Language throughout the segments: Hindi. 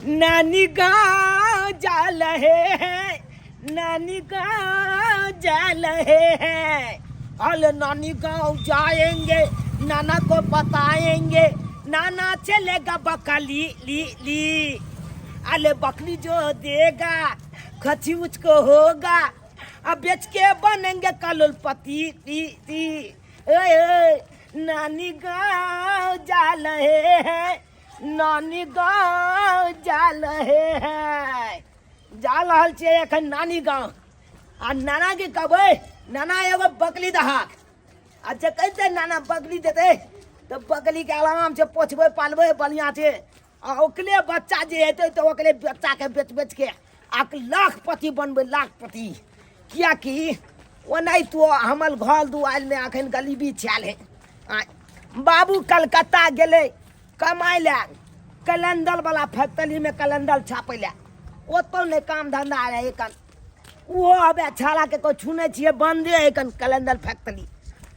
नानी गाँव जा रहे हैं, नानी गाँव जा रहे हैं। अरे नानी गाँव जाएंगे, नाना को बताएंगे, नाना चलेगा बकरी ली ली। अरे बकरी जो देगा खची उसको होगा, अब बेच के बनेंगे करोड़पति ती ती। ओए नानी गाँव जा रहे हैं, नानी गाँव जा रहे हैं। जा रहल छियै एखन नानी गाँव। आ नाना के कहबै नाना एगो बकरी दहाक, आ जे कहते नाना बकरी देते तो बकरी के आराम से पोछबै पालबै बढ़िया से। आ ओकरे बच्चा जे हेतै तो ओकरे बच्चा के बेच बेच के आ लाखपति बनबै, लाखपति। कियाकि ओनाहि तो हमर घर दुआर में अखन गरीबी छाल है। बाबू कलकत्ता गेलै कमाइ ले, कैलेंडर वाला फैक्ट्री में कैलेंडर छापै ले। ओतौ नहीं काम धंधा रहे कन, वो अब छाड़ा के कोई छूने छिए बंदे है कन कैलेंडर फैक्ट्री।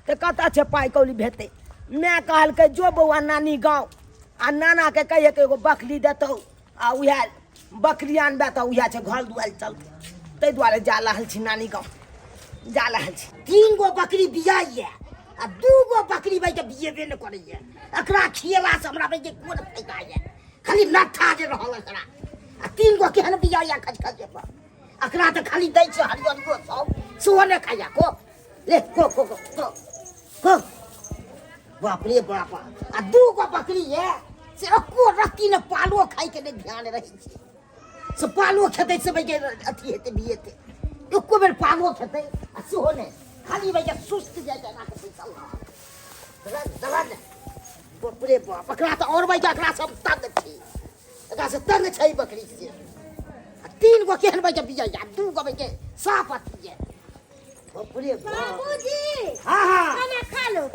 तो कतऽ छै पाइ कौड़ी भेटै। मैं कहलकै जो बौआ नानी गाँव, आ नाना के कहिए कि एगो बकरी देतौ, आ उएह बकरी आनबे तऽ उएह छै घर दुआर चलतै। ताहि दुआरे जा रहल छी नानी गाँव, जा रहल छी। 3 गो बकरी बियाइए आ 2 गो बकरी भाई के बियेबे न करैए। एकरा खियेला से हमरा भाई के कोन फायदा ये, खाली नठा जे रहल एकरा। आ 3 गो केहन बियाइए खच खच पर, एकरा तो खाली दै छै हरियर गो सब सेहो ने खाइए। को ले को को को को को बाप रे बाप। आ 2 गो बकरी है से एको रत्ती ने पालो खाइ के ने ध्यान रहै छै। से पालो खेतै से भाई के अथी हेतै बियेतै, एको बेर पालो खेतै आ सेहो ने खाली भाई के सुस्त जाय के ना के पैसा ला दला दे। बाप रे बाप, एकरा तो और भाई के एकरा सब तंग छै, एकरा से तंग छै बकरी से। 3 गो केहन भाई के बिया या 2 गो भाई के साफ अथी है। बाप रे बाप। बाबूजी हाँ हाँ खाना खा लो।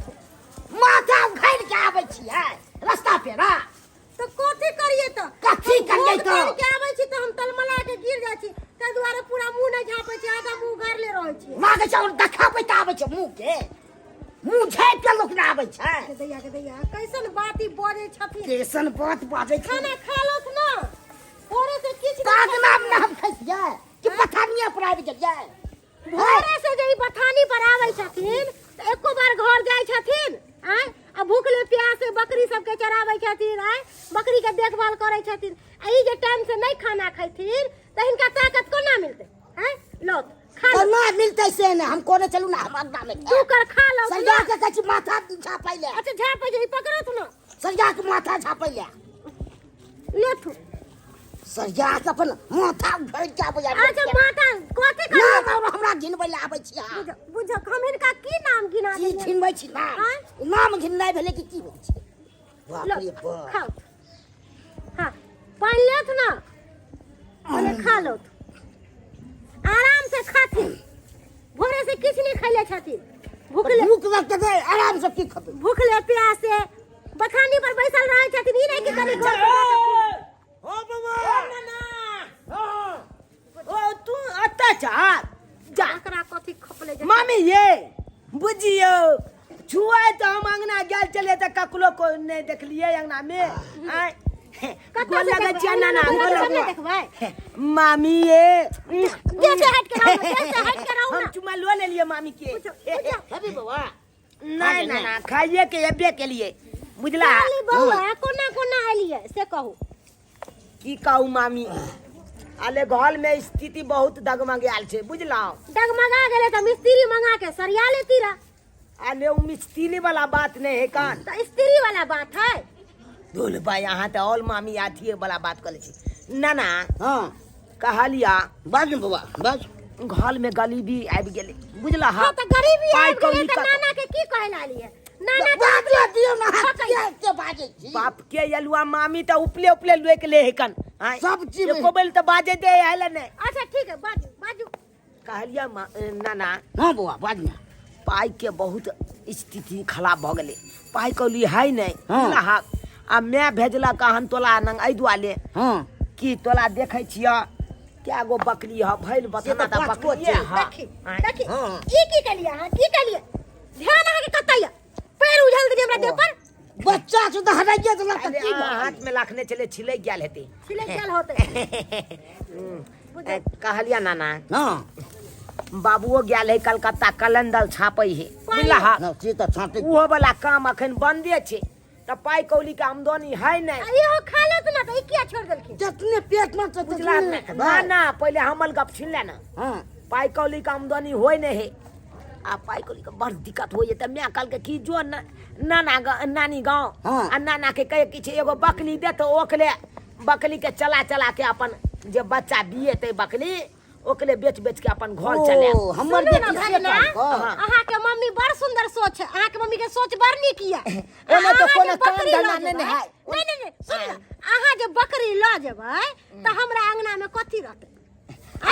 माथा उघाड़ के आबै छियै रास्ता पे ना, तो कथी करिए तो कथी करिए तो के आबै छी तो हम तलमला के गिर जाइ छी, ताहि दुआरे पूरा मुंह नहीं झाँपै छी, आधा मुंह उघाड़ले रहै छी। मागे छै और देखाबै त आबै छै मुंह के, मुंह झाँपि के लोक ना आबै छै। के दैया कैसन बात ई बजै छथिन। कैसन बात बाजै छै। खाना खा लो ना, भोरे से किछ ताक नाम ना हम खैसियै कि पठानिया पर आबि गेलियै। भोरे से जे ई बथानी पर आबै छथिन तो एको बार घर जाइ छथिन। आय आ भूखले प्यासे बकरी सबके चराबै छथिन, आय बकरी के देखभाल करै छथिन। आ ई जे टाइम से नहीं खाना खैथिन तो हिनका ताकत कोना मिलतै। आय लो खा तो लो, ना मिलतै से ने हम कोने चलू ना हम अड्डा में तू कर खा लो। सरिया के कहै छी माथा झाँपै ले। अच्छा झाँपै जे पकड़त ना, सरिया के माथा झाँपै ले। ले थू। सरिया के अपन माथा उघाड़ के आबै। अच्छा माता कथी कर नाम हमरा गिनबै ले आबै छी अहाँ। बुझ हम हिनका की नाम गिना की देलियै। गिनबै छी नाम, हाँ? नाम गिननाइ भेलै कि की होइ छै। बाप लो, रे बाप। खाओ हाँ पानी लेत ना, पहले खा लो आराम से खाथिन। भोरे से किछ नहीं खैले छथिन, भूखले भूख लगते दे आराम से की खबै। भूखले प्यासे बथानी पर बैसल रहे छथिन। ई नहीं कि कनी घर पर जाके हो बाबा हाँ। ओ तू अत्याचार जा। एकरा कथी खपले जे मामी ये बुझियो छुआ तो हम अंगना गेल चले तो ककलो को नहीं देखलिए अंगना में। आय कत्ता से गोला देखबै? नाना अंगना में गोला नहीं देखबै? मामी ये जैसे हट के रहू, जैसे हट के रहू हम ना। चुमा लो ले लिए मामी के। हेबी बाबा नहीं ना खाइए के एबे के लिए बुझला। खाली बउआ कोना कोना आइलिए से कहू। की कहू मामी, आले घर में स्थिति बहुत डगमगायल छै बुझला। डगमगा गेले तो मिस्त्री मंगा के सरिया लेती रहा। आले उ मिस्त्री वाला बात नहीं है कान। तो स्त्री वाला बात है। धोल भाई यहाँ तो ऑल मामी आती वाला बात कर छी। नाना हाँ कहलिया बाज बाबा बाज। घर में गरीबी आबि गेले बुझला। हाँ तो गरीबी पाइ आबि गेले कौड़ी तो का- नाना के की कहला लिए। नाना बाजे दियो ना के बाजे छी। बाप के यलुआ मामी तो उपले उपले लेके ले है कन। आय, सब चीज में। एको बेल तो बाजे दे आले ने। अच्छा ठीक है बाजू बाजू। कहलिया नाना हाँ बाबा बाज ना। पाई के बहुत स्थिति खराब भ गेले, पाई कौली है नहीं हाँ। बुझला। आ मैं भेजला कहन तोला नंग आई दुआले हाँ कि तोला देखे छिया क्या गो बकरी है भइल बतना दा बकरी है। देखी देखी हाँ। ई की कलिया हां की कलिया ध्यान आके कतैया पैर उझल दे हमरा देह पर। बच्चा सुधा हटाइए तो लगता अरे हाथ में लाखने चले छिले गेल हेते छिले गेल होते कहलिया नाना हां बाबुओ गेल है कलकत्ता कलंदल छापै है बुझला हा ना से तो छाटे वो वाला काम अखन बंदे छे त पाई कौली के आमदनी है नहीं अयो खा लेत ना तो ई किया छोड़ देलखिन जितने पेट में तो बुझला ना ना पहले हमल गप छीन ले ना हां पाई कौली के आमदनी होय नहीं है आ पाई कौली के बड़ दिक्कत होय त मैं कल के की जो नानी गांव हाँ। आ नाना के कहे किछ एगो बकली दे तो ओकले बकली के चला चला के अपन जे बच्चा दिएते बकली ओकले बेच बेच के अपन घर चले हमर सुनू ना बेटी भगना अहाँ के मम्मी बड़ सुंदर सोच है अहाँ के मम्मी के सोच बड़ नीक ये ओने तो कोनो काम धंधा नहीं है नहीं सुन अहाँ जे बकरी ल जेबै त हमरा अंगना में कथी रहतै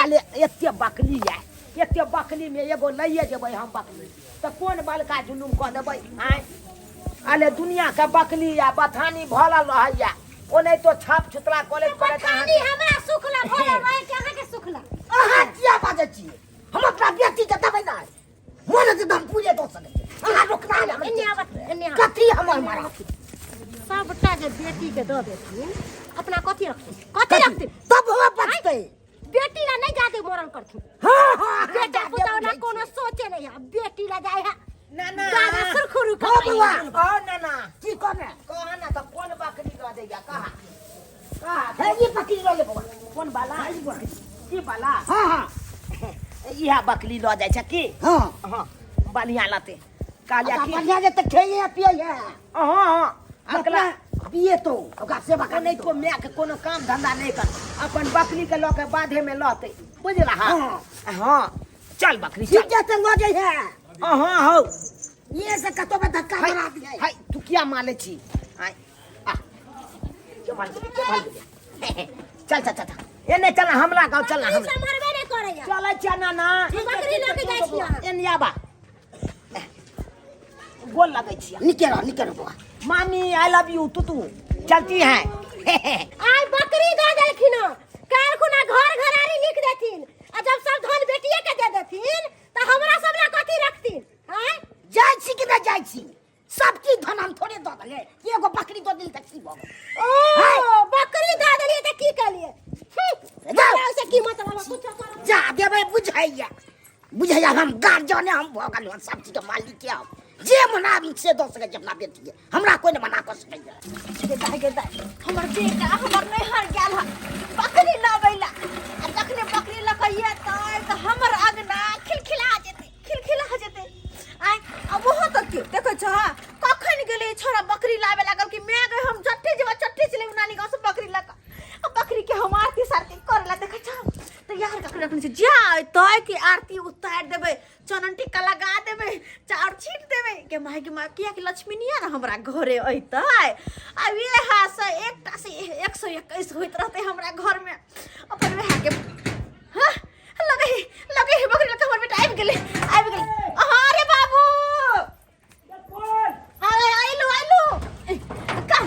आले एते बकली है एते बकली में एगो लइए जेबै हम बकली त कोन बलका जुलुम क देबै आय आले दुनिया के बकली या बथानी भरल रहैया ओने तो छाप छुतरा कॉलेज करे बथानी हमरा सुखला भोला रहे के अहाँ के सुखला अहाँ किया बाजै छी हम अपना बेटी के देबै ना मोन से दम पूजे दो सके अहाँ रोकना ना एन्ने आवत एन्ने कथी हमर मारा सबटा जे बेटी के दऽ देथिन अपना कथी रखथिन तब हुआ बचतै बेटी ला नहीं जाके मरण करथिन हां हां बेटा पुतौ ना कोनो सोचे नहीं है बेटी ला जाए है नाना दादा सुरखुरु हो बुआ ओ नाना की करना कहा ना तो कोन बकरी दऽ देया कहा है ये बकरी ले बुआ कोन बाला की बाला हां हां इहा बकरी लऽ जाय छ की हां हां बढ़िया लाते कालिया की बढ़िया जे त खेये पिये है हां हां अगला पिए तो ओका सेवा का नहीं को मैं के कोनो काम धंधा नहीं कर अपन बकरी के लऽ के बाधे में लते बुझला हां हां चल बकरी चल ठीक है लो जाय है हां हो ये से कतो में धक्का मारा दिए हाय तू क्या माले छी हाय आ के माल दे चल चल चल एने चल हमला गांव चल ना हम मरबे नहीं करैया चल चना ना बकरी लऽ के जाइ छी अहाँ एन याबा गोल लगै छी निकेरा बुआ मामी आई लव यू तू चलती है आइ बकरी दऽ देलखिन काल खुना घर घरारी लिख देथिन आ जब सब धन बेटिए के दे देथिन त हमरा सब ला कथी रखथिन हैं जाय छी कि ना जाय छी सबकी धन हम थोड़े दऽ देले एगो बकरी दऽ दिल त की भऽ ओ बकरी दऽ देलिए त की केलिए जाओ से की मतलब कुछ जा देबै बुझाइया हम गार्जियन हम भऽ गेल सब चीज के मालिक के हम जे मना से दऽ सके अपना बेटी के हमरा कोई न मना कर सकैया गेदा हमर बेटा हमर नैहर गेल ह बकरी लाबैला आ जखने बकरी लकैया त हमर अगना खिलखिला जेते आइ अब वो तक के देखै छ कखन गेले छोरा बकरी लाबे लागल कि मैं गए हम चट्टी चले नानी गांव से बकरी लक अब बकरी के हम आरती सारती करला देखै छ तैयार कखन रखने से जाय तय के आरती उतार देबे चनन टिक्का लगा देबे चाउर छीट देबे के माय किया कि लक्ष्मी निया ना हमरा घरे अइतै अब ये हास एकटा से 121 होइत रहते हमरा घर में अपन वह के हां लगे बकरी लक हमर बेटा आबि गेले अरे बाबू आइलो का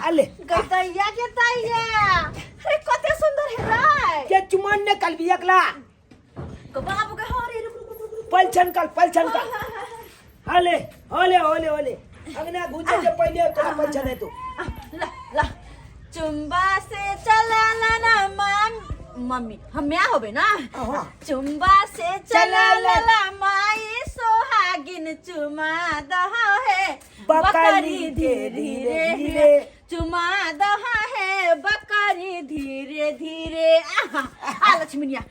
अले गैया के तैया अरे कते सुंदर है रे के चुमान ने कल भी एकला को बाबू के हरे रुक पलछन कल हले अगना गुजे से पहले तोरा पलछन है तू ला चुम्बा से चला ना मम्मी हम क्या होबे ना चुम्बा से चला ला माई सोहागिन चुमा दहा है बकरी धीरे धीरे चुमा दहा है बकरी धीरे धीरे आ लक्ष्मीनिया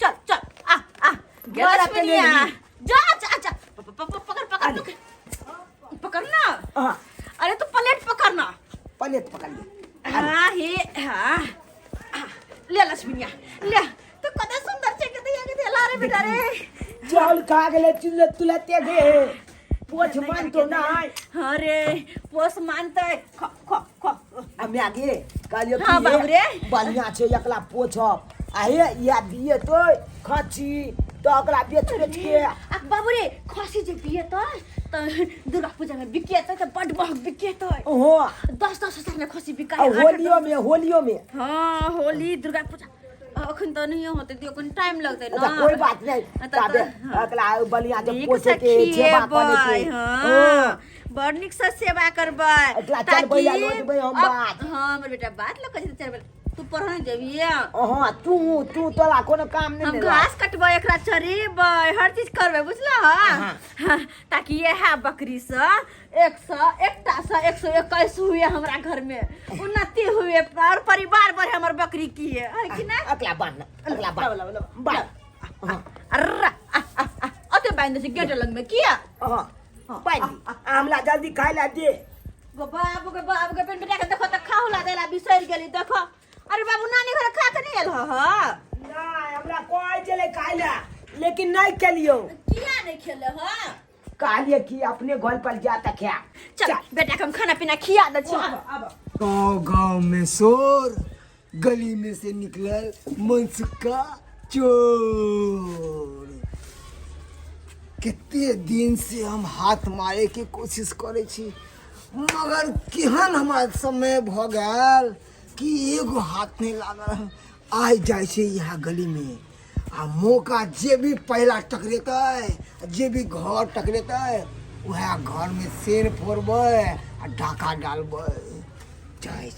चल लक्ष्मीनिया जा पकड़ ना अरे तू प्लेट पकड़ना प्लेट पकड़ ले हाँ ले लक्ष्मीनिया ले तू कते सुंदर छे के ला रे बेटा रे चावल खा गेले चुले तुलते गे पोछ मान तो ना अरे पोस मानते ख हमें आगे कालियो हाँ बाबू रे बढ़िया छे एकला पोछ आहे या दिए तो खची तो अगला बेच के बाबू रे खसी जे पिए तो दुर्गा पूजा में बिके तो बड़ महंग बिके तो हो 10,000 में खसी बिकाए होलियो में हाँ होली दुर्गा पूजा अखन तो नहीं होते दियो कोन टाइम लगते अच्छा ना कोई बात नहीं तो- ताबे हाँ। अगला बलिया जब नीक पोसे से के सेवा करे खिएबै, के हाँ बड़ नीक से सेवा करबै अगला चल भैया लोटबै हम बात हाँ हमर बेटा बात ल कहै चल तू पढ़ने जेबिए हां तू तोला कोनो काम नहीं हम देला घास कटबै एकरा चरेबै हर चीज करबै बुझला हाँ ताकि ये है बकरी से 121 हुए हमरा घर में उन्नति हुए और परिवार बढ़े हमर बकरी की है कि ना अगला बान अर्रा अते बांध दे गेट लग में किया हां पानी आमला जल्दी खाइ ला दे गो बाबू के पेन बेटा के देखो त खाहुला देला बिसर गेली देखो अरे बाबू नानी घर खा के नहीं आल ह नहीं हमरा कोई चले खाइ ला लेकिन नहीं खेलियो किया नहीं खेले ह कहलिए कि अपने घर पर जा त खा चल बेटा के हम खाना पीना खिया दे छी गाँव गाँव में शोर गली में से निकलल मनसुका चोर कितने दिन से हम हाथ मारे के कोशिश करे छी मगर केहन हमार समय भ गल कि एगो हाथ नहीं लागल आइ जाए छे यहाँ गली में आ मौका जे भी पहला टकरेतै जे भी घर टकरेतै वह घर में सेन फोड़बै आ डाका डालबै जाइ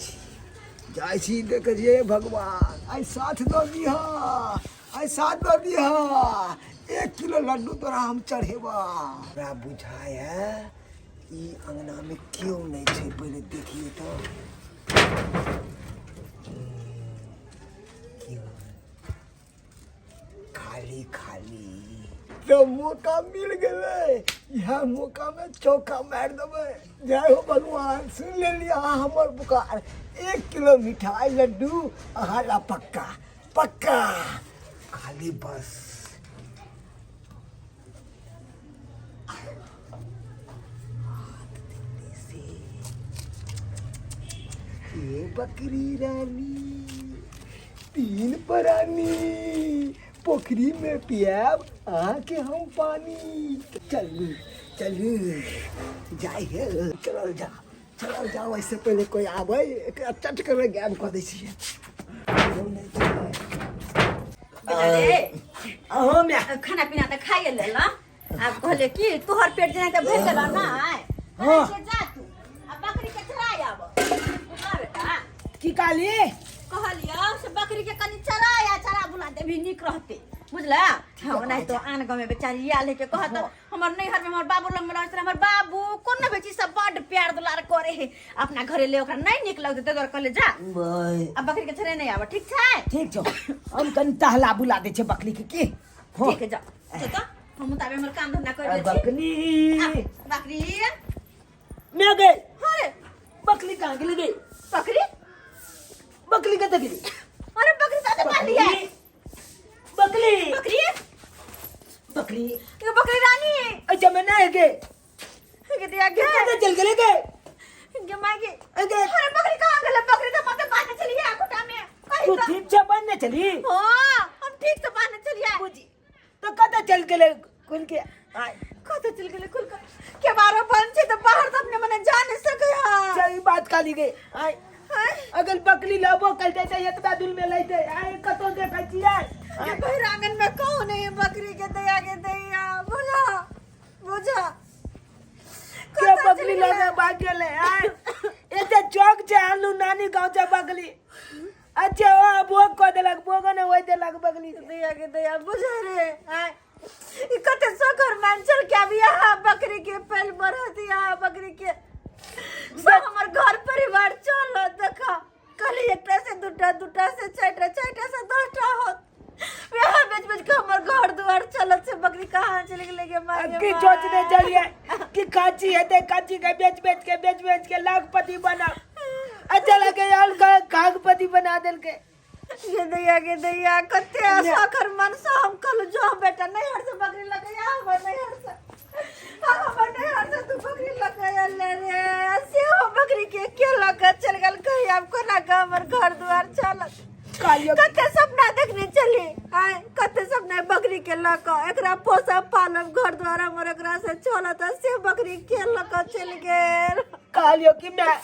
छी देख जे भगवान आई साथ दो दिहा आई साथ दो दिहा 1 किलो लड्डू तोरा हम चढ़ेबा हमरा बुझाय है ई अंगना में क्यों नहीं छै पहले देखिए तो खाली खाली तो मौका मिल गए यह मौका में चौका मार देवे जय हो भगवान सुन ले लिया हमर पुकार 1 किलो मिठाई लड्डू अहाला पक्का पक्का खाली बस ये बकरी रानी 3 परानी पोखरी में पियाब आके हम पानी चलू चलू जाइए चलल जाओ ऐसे पहले कोई आवे चट कर ज्ञान कह दै छियै अहो मैं खाना पीना तो खाइए ले ला अब कहले कि तोहर पेट जना त भर गेला ना हाँ। से जा तू अब बकरी के चराय आब बुझा बेटा की काली कहलियो से बकरी के कनी चरा बुला दे भी निक रहते बुझला हाँ नहीं तो आन गाँव में बेचारी आल है के कहत हमर नैहर में हमर बाबू लंग में रहत हमर बाबू कोन न बेची सब बड़ प्यार दुलार करे है अपना घरे ले ओकरा नहीं निक लगते तोर कहले जा अब बकरी के चरे नहीं आब ठीक छै ठीक छौ हम कनी टहला बुला दे छे बकरी के की हाँ। ठीक है जा चल हम ताबे हमर काम धंधा कर ले छी बकरी बकरी मैं गई अरे बकरी कहाँ के गई बकरी बकरी कहाँ गई अरे बकरी साथे मार लिया बकरी बकरी बकरी ये बकरी रानी अच्छा मैं नहीं गए के दिया गया कहाँ चल गए गए के मागे अरे अरे बकरी कहां गेले बकरी तो मत बांधने चली है खुटा में कहीं तू तो ठीक से बनने चली हां हम ठीक से बांधने चली है बुझी तो कहाँ चल गए कुल के आय कत चल गेले खुल कर के बारो बंद छे तो बाहर तो अपने मने जा नहीं सके हां सही बात काली गई आय अगर बकरी लाबो कल देते इतना दूर में लेते आय कतो देखै छियै ये कोई आंगन में कौन है बकरी के दैया बोला बुझा के बकरी लगे भाग गेले आय एते चौक से आलू नानी गांव से बकरी अच्छा वो भोग को देलक भोग ने होय देलक बकरी दैया बुझा रे हां ई कते सकर मानचल के अब यहाँ बकरी के पल बढ़त यहाँ बकरी के सब हमर घर परिवार चल देखा कल एकटा से दूटा से चारटा से 10टा होत यहाँ बेच के हमर घर दुआर चलत से बकरी कहाँ चले गेले के मारे की सोचने चलिए कि काची है ते काची के बेच के लाखपति बना अच्छा लगे यार कागपति बना देल के ये दैया कते सकर मन से हम कल जो बेटा नहीं हर से बकरी लगाया हम नहीं हर से हम नहीं हर से तू बकरी लगाया ले रे से हो बकरी के लगा चल गल कहीं हमको ना हमर घर दुआर चलत कालियो कते सपना देखने चली आय कते सपना बकरी के लका एकरा पोसा पालन घर द्वार हमर एकरा से चलत से बकरी के लका चल गेल कालियो कि मैं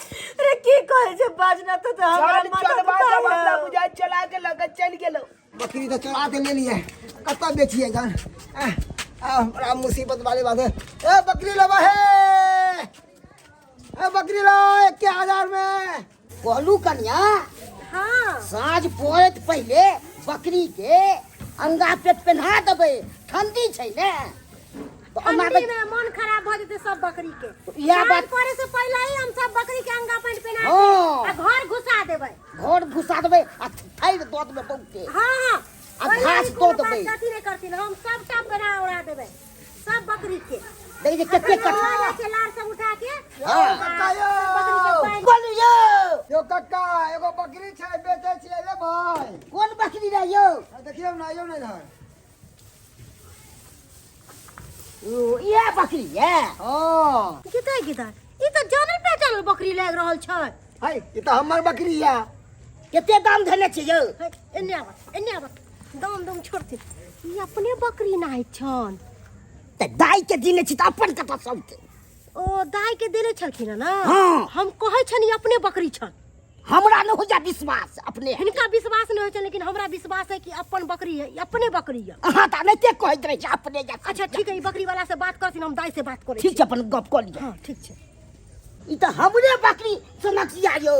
रे की कहे छै बाजना तो हमरा चल बात अपना बुझा चला के लगा चल गेलो बकरी तो चुरा के ले लिए, कत्ता बेचिए जान। बड़ा मुसीबत वाली बात है। ए बकरी लो है, ए बकरी लो 1000 में। कहलू कन्या हाँ साँझ पोत पहले बकरी के अंगा पे पहना देबै, ठंडी छै ने। तो ठंडी में मन खराब हो जेते सब बकरी के। यह बात करे से पहले ही हम सब बकरी के अंगा पैंट पहना हाँ। के आ घर घुसा देबै। घर घुसा देबै आ थैर दो देबै बहुते। हाँ हाँ आ पहले घास ही दो कोनो देबै। बात कथी नहीं करथिन, हम सबटा पहना उड़ा देबै सब बकरी के। देखिए कते कट कट लार सब उठा के हाँ। कक्का यो, बकरी के पैंट बोलियो यो कक्का एगो बकरी छै बेचे छियै ले भाई। कोन बकरी रे यो? देखियौ ना यो ना इधर। ओ ये बकरी है। हां कितै किधर ई तो जानल पहचानल बकरी लाग रहल छै। है ई तो हमर बकरी है। कते दाम धने छै यो? है, एन्ने आबत दाम दाम छोड़थिन। ई अपने बकरी नाहि छन। त दाई के दिने छी त अपन कत सबके। ओ दाई के देले छलखिन है ना। हाँ। हम कहै छन ई अपने बकरी छन। हमरा न हो जा विश्वास अपने। हिनका विश्वास नहीं होइ छन, लेकिन हमरा विश्वास है कि अपन बकरी है, ई अपने बकरी है। अहाँ त नहीं कहैत रहे छी अपने जा। अच्छा ठीक है, ई बकरी वाला से बात करथिन, हम दाई से बात करै ठीक छी। छै अपन गप क लिया। हाँ ठीक छै। ई त हमरे बकरी सनकिया यो।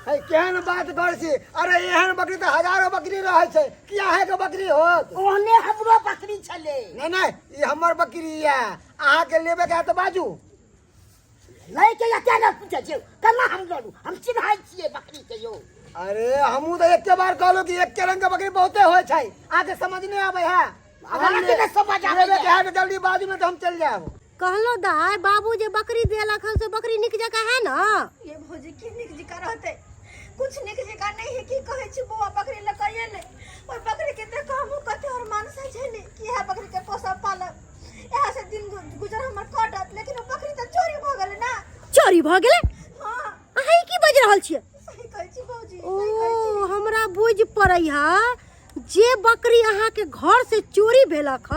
है केहन बात कर छी? अरे एहन बकरी तो हजारों बकरी रहे छै, किया है के बकरी होत? ओहने हमरो बकरी छले। नहीं नहीं ई हमर बकरी है, अहाँ के लेबे के है तो बाजू। नहीं के या क्या न पूछे छी, केना हम लड़ू? हम चिन्हाई छियै बकरी के यो। अरे हमू तो एक के बार कहलो कि एक के रंग के बकरी बहुते होय छै, आके समझ नहीं आवे है। हमरा के न समझ आवे लेबे के है। है तो जल्दी बाजू में तो हम चल जाब। कहलो दाई बाबू जे बकरी देलक है से बकरी निक जगह है ना। ये भौजी की निक जिका रहते, कुछ निक जिका नहीं है। की कहे छी बुआ बकरी लकइए ने, ओय बकरी के देख हमहु कते और मानस छै ने कि है बकरी के पोसा पालन। यहाँ से दिन गुजर हमर कटत, लेकिन वो बकरी तो चोरी भ गेलै ना। चोरी भ गेलै? हां अहाँ की बज रहल छियै? सही कहै छी भौजी, ओ सही कहै छी। हमरा बुझ पड़ै है, जे बकरी अहाँ के घर से चोरी भेलक ह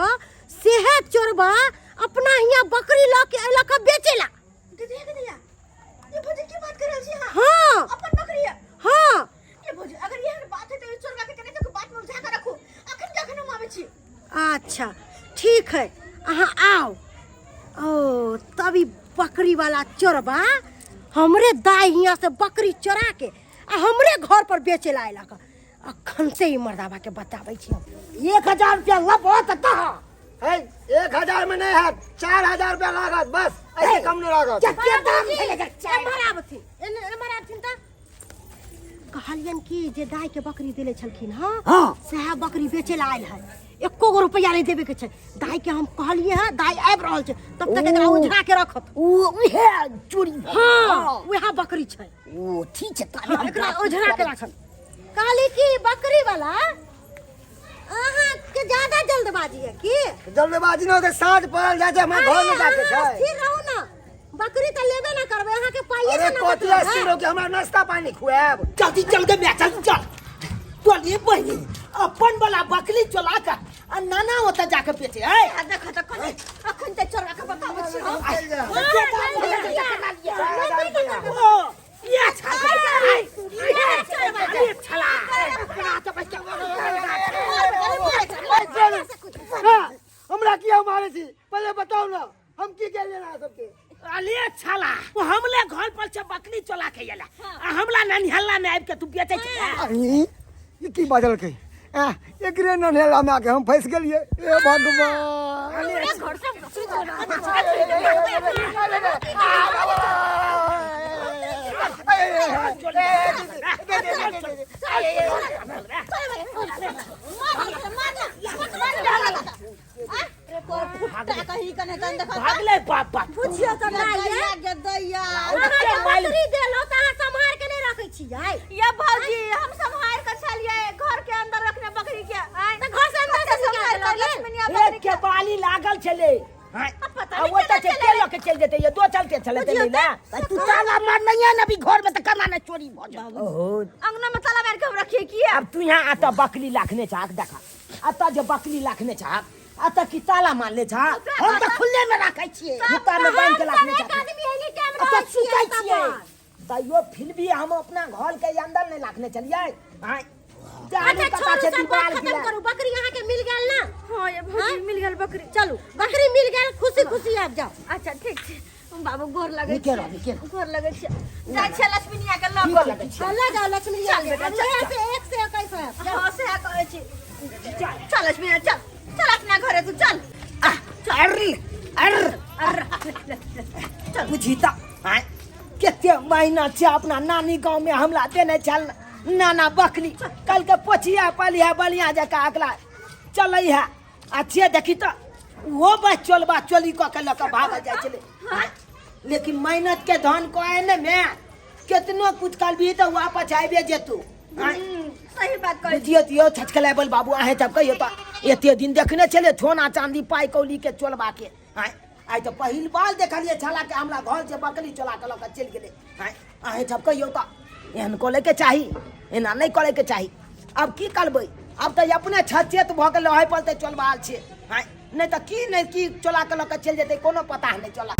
सेहे चोरबा अपना हिया बकरी ल के अइलक ह बेचेला। दीदी ये भौजी की बात कर रहल छी? हां हाँ अपन बकरी है। हाँ ये भौजी अगर ये बात है तो ये चोरवा के कने तो बात में उठा के रखो। अखन हम आवे छी। अच्छा ठीक है, अहाँ आओ। ओ तभी बकरी वाला चोरबा हमरे दाई हिया से बकरी चोरा के आ हमरे घर पर बेचे ला अइलक। अखन से ही मर्दाबा के बताबै छी। 1000 रुपया लबत त है 1000 में नहीं है, 4000 रुपया लागत बस, ऐसे कम नहीं लागत। क्या दाम भेले के चाय? मराबथी एमर आबथिन त कहलियन कि जे दाई के बकरी देले छलखिन हां हाँ। सहा बकरी बेचे ला आइल है। एको गो रुपया नहीं देवे के छै। दाई के हम कहलिए है, दाई आबि रहल छै, तब तक एकरा उझा के रखत। उहे चोरी भेल। हाँ वह बकरी छै। ओ ठीक छै त एकरा उझरा के राखन। कहली कि बकरी वाला अहाँ के ज्यादा जल्दबाजी है की? जल्दबाजी न होते, साँझ पड़ल जाए छै, हमरा घर में जाके छै। ठीक रहू ना, बकरी तो लेबे ना करबे, अहाँ के पाइए अरे ना कथी मतलब अस्थिर हो के हमरा नाश्ता पानी खुआब। जल्दी चल के मैं चल चल। तोली बहिनी अपन वाला बकरी चला के आ नाना होता जाके बेचे है। आ देख त कने अखन ते चोरवा के बताबै छी हम। चल जा। ओ ये छला ये छला हमरा किया मारे छी पहले बताओ ना, हम की के लेना सबके? अले छला वो हमले घर पर से बकरी चला के गेला आ हमला ननिहल्ला में आब के तू बेचे छै। अरे ये की बाजल के? एकरे ननेला में आके हम फंस गेलिए। ए भगवान घर से कहीं कने कन देखा भागले बाप बाप पूछियो त ना ये दैया। अहाँ के बकरी देलो त अहाँ संभाल के नहीं रखै छियै। ये भौजी हम संभाल के चलिए घर के अंदर रखने बकरी के। आय त घर से अंदर से निकाल लोगे। एक के बाली लागल छले। हां आ वो त के लोग के चल जेते, ये दो चल के चले ते ना। तू ताला मार नहीं है अभी घर में त कना ना चोरी भ जा। ओहो अंगना में ताला मार के हम रखिए की अब तू यहाँ आता बकरी लाखने चाहक देखा आता जो बकरी लाखने चाहक आता की ताला मार ले छा। हम त खुले में रखै छियै, भूता में बांध के लाखने चाहक। आदमी एनी टाइम अच्छा रहै छियै सुतै छियै सब। तैयो फिर भी हम अपना घर के अंदर नहीं लाखने चलिए। हां अच्छा छोड़ू सब बात खत्म करू बकरी यहाँ के मिल गेल ना हाँ ये भौजी मिल गेल बकरी चलू बकरी मिल गेल खुशी खुशी आब जाओ अच्छा ठीक छै बाबू गोर लगे निके रह निके गोर लगे छै जाय छै लक्ष्मीनिया के लग निके लगे छै चल जाओ लक्ष्मी चल बेटा, चल, यहाँ से 1 से 21 है हाँ से कहै छी चल लक्ष्मीनिया चल अपना घरे तू चल चल बुझी त केते महीना से अपना नानी गांव में हमला देने चल नाना बकरी कल के पोछिया पलिया बलिया जका अगला चल है अच्छे देखी तो वो बस चलबा चोली क के लक भाग जाय चले लेकिन मेहनत के धन को आने में कितनो कुछ कर भी तो वापस आबे जेतू सही बात कहै छी बुझियो छचकला बोल बाबू आहे तब कहियो तो एते दिन देखने चले सोना चांदी पाई कौली के चोलबा के आई तो पहिल बार देखलिए छला के हमरा घर से बकरी चला के लक चल गेले आहे तब कहियो तो एहन को लेके चाही एना नहीं करे के चाही अब की करबै अब तो अपने छचेत भ गेल है पलते चलबाल छे नहीं तो की नहीं की चला के लक चल जेते कोनो पता नहीं चला